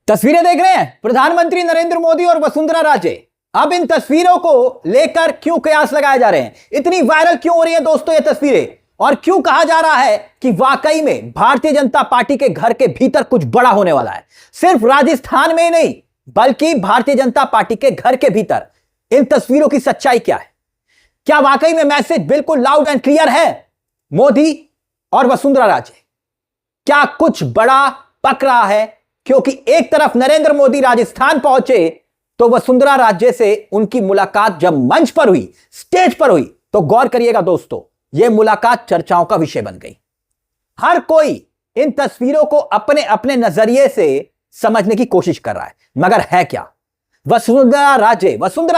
तस्वीरें देख रहे हैं प्रधानमंत्री नरेंद्र मोदी और वसुंधरा राजे। अब इन तस्वीरों को लेकर क्यों कयास लगाए जा रहे हैं, इतनी वायरल क्यों हो रही है दोस्तों ये तस्वीरें, और क्यों कहा जा रहा है कि वाकई में भारतीय जनता पार्टी के घर के भीतर कुछ बड़ा होने वाला है। सिर्फ राजस्थान में ही नहीं बल्कि भारतीय जनता पार्टी के घर के भीतर इन तस्वीरों की सच्चाई क्या है। क्या वाकई में मैसेज बिल्कुल लाउड एंड क्लियर है? मोदी और वसुंधरा राजे क्या कुछ बड़ा पक रहा है? क्योंकि एक तरफ नरेंद्र मोदी राजस्थान पहुंचे तो वसुंधरा राजे से उनकी मुलाकात जब मंच पर हुई, स्टेज पर हुई, तो गौर करिएगा दोस्तों, यह मुलाकात चर्चाओं का विषय बन गई। हर कोई इन तस्वीरों को अपने अपने नजरिए से समझने की कोशिश कर रहा है, मगर है क्या? वसुंधरा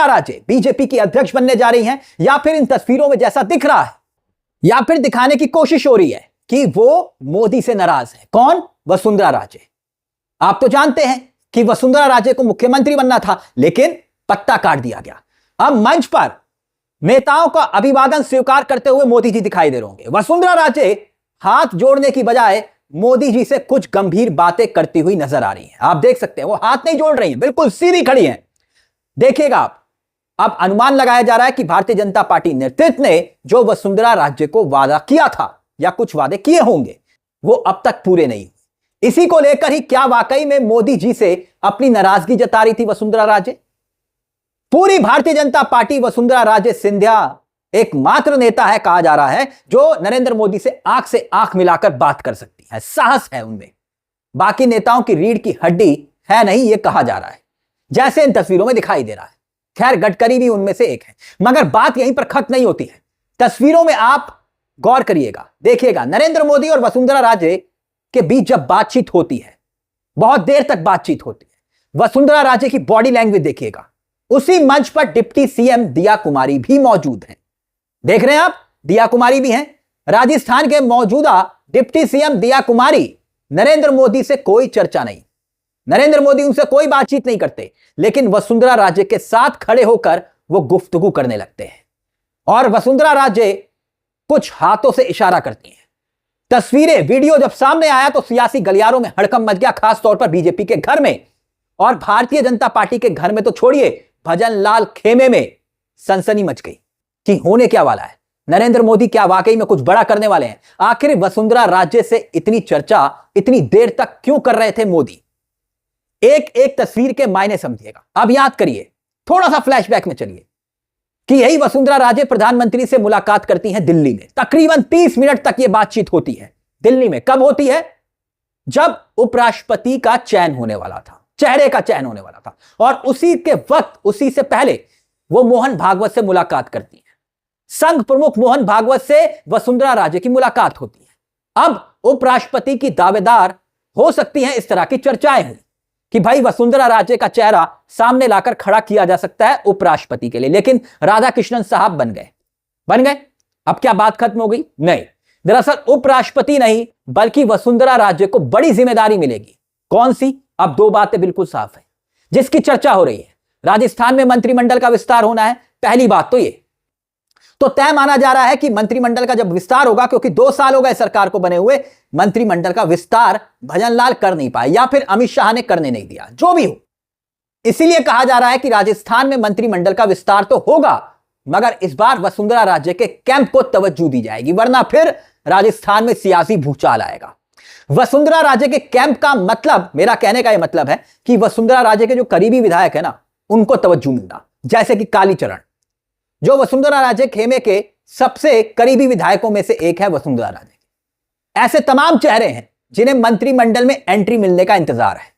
राजे बीजेपी की अध्यक्ष बनने जा रही हैं, या फिर इन तस्वीरों में जैसा दिख रहा है, या फिर दिखाने की कोशिश हो रही है कि वो मोदी से नाराज है। कौन? वसुंधरा राजे। आप तो जानते हैं कि वसुंधरा राजे को मुख्यमंत्री बनना था, लेकिन पत्ता काट दिया गया। अब मंच पर नेताओं का अभिवादन स्वीकार करते हुए मोदी जी दिखाई दे रहे होंगे। वसुंधरा राजे हाथ जोड़ने की बजाय मोदी जी से कुछ गंभीर बातें करती हुई नजर आ रही हैं। आप देख सकते हैं वो हाथ नहीं जोड़ रही हैं, बिल्कुल सीधी खड़ी हैं। देखिएगा आप, अब अनुमान लगाया जा रहा है कि भारतीय जनता पार्टी नेतृत्व ने जो वसुंधरा राजे को वादा किया था या कुछ वादे किए होंगे, वो अब तक पूरे नहीं। इसी को लेकर ही क्या वाकई में मोदी जी से अपनी नाराजगी जता रही थी वसुंधरा राजे? पूरी भारतीय जनता पार्टी वसुंधरा राजे सिंधिया एकमात्र नेता है, कहा जा रहा है, जो नरेंद्र मोदी से आंख मिलाकर बात कर सकती है। साहस है उनमें, बाकी नेताओं की रीढ़ की हड्डी है नहीं, यह कहा जा रहा है, जैसे इन तस्वीरों में दिखाई दे रहा है। खैर, गडकरी भी उनमें से एक है, मगर बात यहीं पर खत्म नहीं होती है। तस्वीरों में आप गौर करिएगा, देखिएगा, नरेंद्र मोदी और वसुंधरा राजे के बीच जब बातचीत होती है, बहुत देर तक बातचीत होती है, वसुंधरा राजे की बॉडी लैंग्वेज देखिएगा। उसी मंच पर डिप्टी सीएम दिया कुमारी भी मौजूद हैं। देख रहे हैं आप, दिया कुमारी भी हैं। राजस्थान के मौजूदा डिप्टी सीएम दिया कुमारी, नरेंद्र मोदी से कोई चर्चा नहीं, नरेंद्र मोदी उनसे कोई बातचीत नहीं करते, लेकिन वसुंधरा राजे के साथ खड़े होकर वो गुफ्तगू करने लगते हैं और वसुंधरा राजे कुछ हाथों से इशारा करती हैं। तस्वीरें, वीडियो जब सामने आया तो सियासी गलियारों में हड़कंप मच गया, खासतौर पर बीजेपी के घर में, और भारतीय जनता पार्टी के घर में तो छोड़िए, भजन लाल खेमे में सनसनी मच गई कि होने क्या वाला है। नरेंद्र मोदी क्या वाकई में कुछ बड़ा करने वाले हैं? आखिर वसुंधरा राजे से इतनी चर्चा इतनी देर तक क्यों कर रहे थे मोदी? एक एक तस्वीर के मायने समझिएगा। अब याद करिए, थोड़ा सा फ्लैशबैक में चलिए कि यही वसुंधरा राजे प्रधानमंत्री से मुलाकात करती हैं दिल्ली में। तकरीबन 30 मिनट तक यह बातचीत होती है दिल्ली में। कब होती है? जब उपराष्ट्रपति का चयन होने वाला था, चेहरे का चयन होने वाला था, और उसी के वक्त, उसी से पहले वो मोहन भागवत से मुलाकात करती है। संघ प्रमुख मोहन भागवत से वसुंधरा राजे की मुलाकात होती है। अब उपराष्ट्रपति की दावेदार हो सकती हैं, इस तरह की चर्चाएं हुई कि भाई वसुंधरा राजे का चेहरा सामने लाकर खड़ा किया जा सकता है उपराष्ट्रपति के लिए, लेकिन राधाकृष्णन साहब बन गए। अब क्या बात खत्म हो गई? नहीं, दरअसल उपराष्ट्रपति नहीं बल्कि वसुंधरा राजे को बड़ी जिम्मेदारी मिलेगी। कौन सी? अब दो बातें बिल्कुल साफ है जिसकी चर्चा हो रही है। राजस्थान में मंत्रिमंडल का विस्तार होना है, पहली बात तो ये तो तय माना जा रहा है कि मंत्रिमंडल का जब विस्तार होगा, क्योंकि 2 साल हो गए सरकार को बने हुए, मंत्रिमंडल का विस्तार भजनलाल कर नहीं पाए या फिर अमित शाह ने करने नहीं दिया, जो भी हो, इसीलिए कहा जा रहा है कि राजस्थान में मंत्रिमंडल का विस्तार तो होगा, मगर इस बार वसुंधरा राजे के कैंप को तवज्जो दी जाएगी, वरना फिर राजस्थान में सियासी भूचाल आएगा। वसुंधरा राजे के कैंप का मतलब, मेरा कहने का यह मतलब है कि वसुंधरा राजे के जो करीबी विधायक है ना, उनको तवज्जो मिलना, जैसे कि कालीचरण, जो वसुंधरा राजे खेमे के सबसे करीबी विधायकों में से एक है वसुंधरा राजे। ऐसे तमाम चेहरे हैं जिन्हें मंत्रिमंडल में एंट्री मिलने का इंतजार है,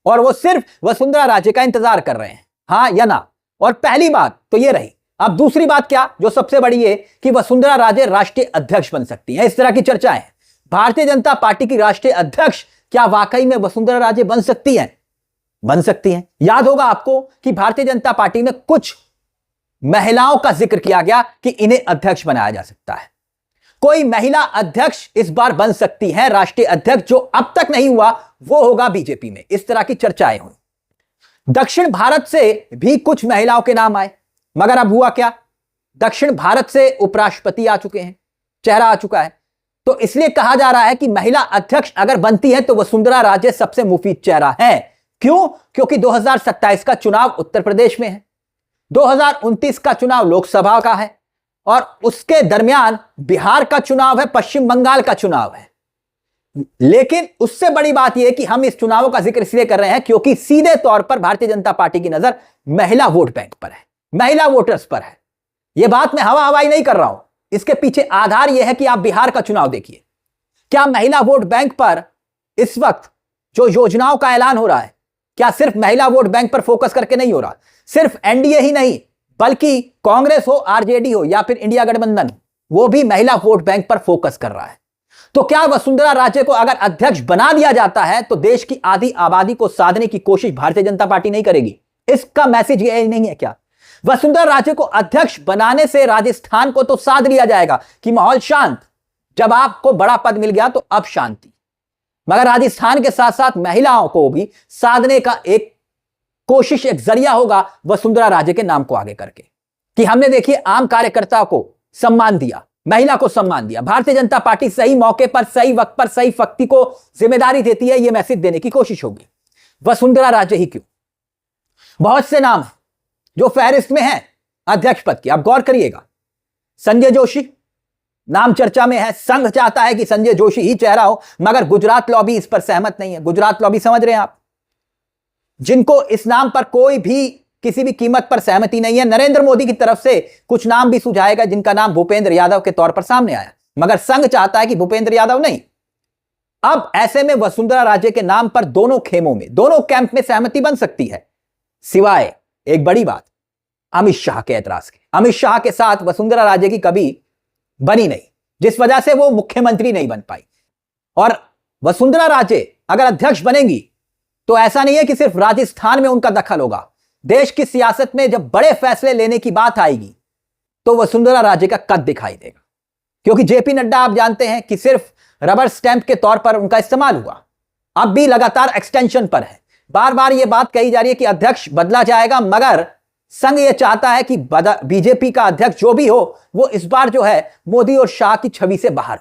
और वो सिर्फ वसुंधरा राजे का इंतजार कर रहे हैं, हां या ना। और पहली बात तो ये रही। अब दूसरी बात क्या, जो सबसे बड़ी है कि वसुंधरा राजे राष्ट्रीय अध्यक्ष बन सकती हैं, इस तरह की चर्चाएं हैं। भारतीय जनता पार्टी की राष्ट्रीय अध्यक्ष क्या वाकई में वसुंधरा राजे बन सकती हैं? बन सकती हैं। याद होगा आपको कि भारतीय जनता पार्टी में कुछ महिलाओं का जिक्र किया गया कि इन्हें अध्यक्ष बनाया जा सकता है। कोई महिला अध्यक्ष इस बार बन सकती है, राष्ट्रीय अध्यक्ष, जो अब तक नहीं हुआ वो होगा बीजेपी में, इस तरह की चर्चाएं हुई। दक्षिण भारत से भी कुछ महिलाओं के नाम आए, मगर अब हुआ क्या? दक्षिण भारत से उपराष्ट्रपति आ चुके हैं, चेहरा आ चुका है, तो इसलिए कहा जा रहा है कि महिला अध्यक्ष अगर बनती है तो वसुंधरा राजे सबसे मुफीद चेहरा है। क्यों? क्योंकि 2027 का चुनाव उत्तर प्रदेश में है, 2029 का चुनाव लोकसभा का है और उसके दरमियान बिहार का चुनाव है, पश्चिम बंगाल का चुनाव है। लेकिन उससे बड़ी बात यह है कि हम इस चुनावों का जिक्र इसलिए कर रहे हैं क्योंकि सीधे तौर पर भारतीय जनता पार्टी की नजर महिला वोट बैंक पर है, महिला वोटर्स पर है। यह बात मैं हवा हवाई नहीं कर रहा हूं, इसके पीछे आधार यह है कि आप बिहार का चुनाव देखिए। क्या महिला वोट बैंक पर इस वक्त जो योजनाओं का ऐलान हो रहा है, क्या सिर्फ महिला वोट बैंक पर फोकस करके नहीं हो रहा? सिर्फ एनडीए ही नहीं, बल्कि कांग्रेस हो, आरजेडी हो या फिर इंडिया गठबंधन, वो भी महिला वोट बैंक पर फोकस कर रहा है। तो क्या वसुंधरा राजे को अगर अध्यक्ष बना दिया जाता है तो देश की आधी आबादी को साधने की कोशिश भारतीय जनता पार्टी नहीं करेगी? इसका मैसेज ये नहीं है क्या? वसुंधरा राजे को अध्यक्ष बनाने से राजस्थान को तो साध लिया जाएगा कि माहौल शांत, जब आपको बड़ा पद मिल गया तो अब शांति, मगर राजस्थान के साथ साथ महिलाओं को भी साधने का एक कोशिश, एक जरिया होगा वसुंधरा राजे के नाम को आगे करके कि हमने देखिए आम कार्यकर्ता को सम्मान दिया, महिला को सम्मान दिया। भारतीय जनता पार्टी सही मौके पर, सही वक्त पर, सही व्यक्ति को जिम्मेदारी देती है, यह मैसेज देने की कोशिश होगी। वसुंधरा राजे ही क्यों, बहुत से नाम हैं जो फहरिस्त में हैं अध्यक्ष पद की। आप गौर करिएगा, संजय जोशी नाम चर्चा में है, संघ चाहता है कि संजय जोशी ही चेहरा हो, मगर गुजरात लॉबी इस पर सहमत नहीं है। गुजरात लॉबी समझ रहे हैं आप, जिनको इस नाम पर कोई भी किसी भी कीमत पर सहमति नहीं है। नरेंद्र मोदी की तरफ से कुछ नाम भी सुझाएगा जिनका नाम भूपेंद्र यादव के तौर पर सामने आया, मगर संघ चाहता है कि भूपेंद्र यादव नहीं। अब ऐसे में वसुंधरा राजे के नाम पर दोनों खेमों में, दोनों कैंप में सहमति बन सकती है, सिवाय एक बड़ी बात, अमित शाह के ऐतराज के। अमित शाह के साथ वसुंधरा राजे की कभी बनी नहीं, जिस वजह से वो मुख्यमंत्री नहीं बन पाई। और वसुंधरा राजे अगर अध्यक्ष बनेंगी तो ऐसा नहीं है कि सिर्फ राजस्थान में उनका दखल होगा, देश की सियासत में जब बड़े फैसले लेने की बात आएगी तो वसुंधरा राजे का कद दिखाई देगा। क्योंकि जेपी नड्डा आप जानते हैं कि सिर्फ रबर स्टैंप के तौर पर उनका इस्तेमाल हुआ, अब भी लगातार एक्सटेंशन पर है। बार बार यह बात कही जा रही है कि अध्यक्ष बदला जाएगा, मगर संघ यह चाहता है कि बीजेपी का अध्यक्ष जो भी हो वो इस बार जो है मोदी और शाह की छवि से बाहर।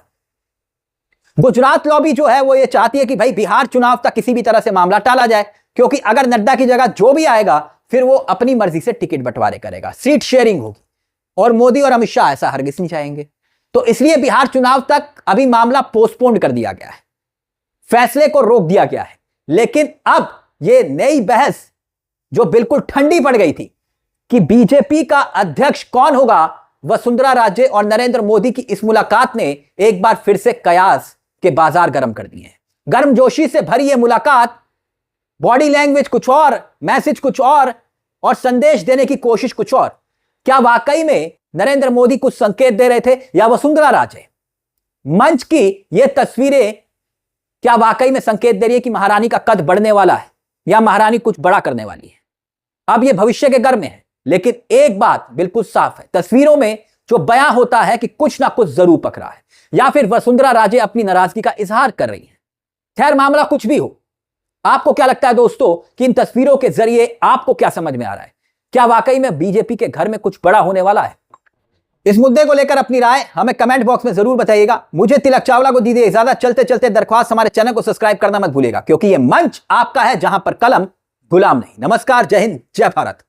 गुजरात लॉबी जो है वो ये चाहती है कि भाई बिहार चुनाव तक किसी भी तरह से मामला टाला जाए, क्योंकि अगर नड्डा की जगह जो भी आएगा फिर वो अपनी मर्जी से टिकट बंटवारे करेगा, सीट शेयरिंग होगी, और मोदी और अमित शाह ऐसा हरगिज नहीं चाहेंगे। तो इसलिए बिहार चुनाव तक अभी मामला पोस्टपोन कर दिया गया है, फैसले को रोक दिया गया है। लेकिन अब ये नई बहस जो बिल्कुल ठंडी पड़ गई थी कि बीजेपी का अध्यक्ष कौन होगा, वसुंधरा राजे और नरेंद्र मोदी की इस मुलाकात ने एक बार फिर से कयास के बाजार गर्म कर दिए हैं। गर्मजोशी से भरी यह मुलाकात, बॉडी लैंग्वेज कुछ और, मैसेज कुछ और संदेश देने की कोशिश कुछ और। क्या वाकई में नरेंद्र मोदी कुछ संकेत दे रहे थे या वसुंधरा राजे? मंच की ये तस्वीरें क्या वाकई में संकेत दे रही है कि महारानी का कद बढ़ने वाला है या महारानी कुछ बड़ा करने वाली है? अब ये भविष्य के घर में है, लेकिन एक बात बिल्कुल साफ है, तस्वीरों में जो बयां होता है कि कुछ ना कुछ जरूर पकड़ा है, या फिर वसुंधरा राजे अपनी नाराजगी का इजहार कर रही है। खैर, मामला कुछ भी हो, आपको क्या लगता है दोस्तों कि इन तस्वीरों के जरिए आपको क्या समझ में आ रहा है? क्या वाकई में बीजेपी के घर में कुछ बड़ा होने वाला है? इस मुद्दे को लेकर अपनी राय हमें कमेंट बॉक्स में जरूर बताइएगा। मुझे तिलक चावला को दीजिए इजाजत। चलते चलते दरख्वास्त, हमारे चैनल को सब्सक्राइब करना मत भूलिएगा, क्योंकि यह मंच आपका है जहां पर कलम गुलाम नहीं। नमस्कार, जय हिंद, जय भारत।